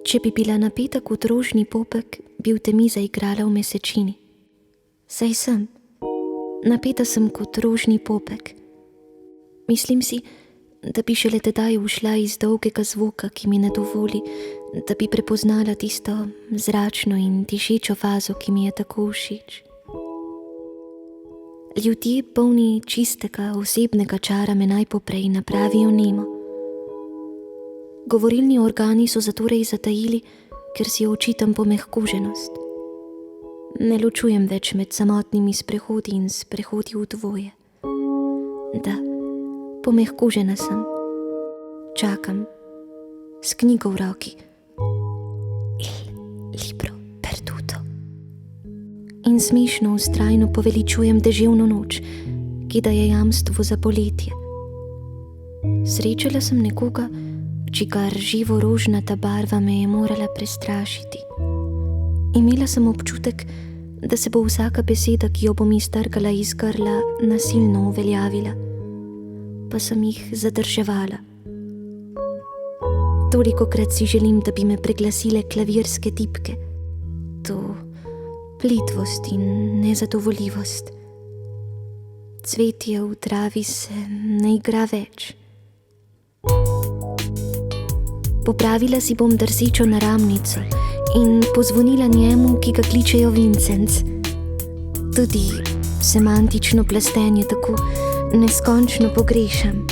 Če bi bila napeta kot rožni popek, bi v temi zaigrala v mesečini. Saj sem. Napeta sem kot rožni popek. Mislim si, da bi šele tedaj ušla iz dolgega zvoka, ki mi ne dovoli, da bi prepoznala tisto zračno in tišečo fazo, ki mi je tako všeč. Ljudje, polni čistega, osebnega čara, me najpoprej napravijo nemo. Govorilni organi so zatorej zatajili, ker si očitam pomehkuženost. Ne ločujem več med samotnimi sprehodi in sprehodi v dvoje. Da, pomehkužena sem. Čakam, s knjigo v roki. Il libro perduto. In smešno vztrajno poveličujem deževno noč, ki daje jamstvo za poletje. Srečala sem nekoga, čigar živo rožnata barva me je morala prestrašiti. Imela sem občutek, da se bo vsaka beseda, ki jo bom iztrgala iz grla, nasilno uveljavila, pa sem jih zadrževala. Tolikokrat si želim, da bi me preglasile klavirske tipke. To plitvost in nezadovoljivost. Cvetje v travi se ne igra več. Popravila si bom drsečo naramnico in pozvonila njemu, ki ga kličejo Vincenc. Tudi semantično plastenje tako neskončno pogrešam.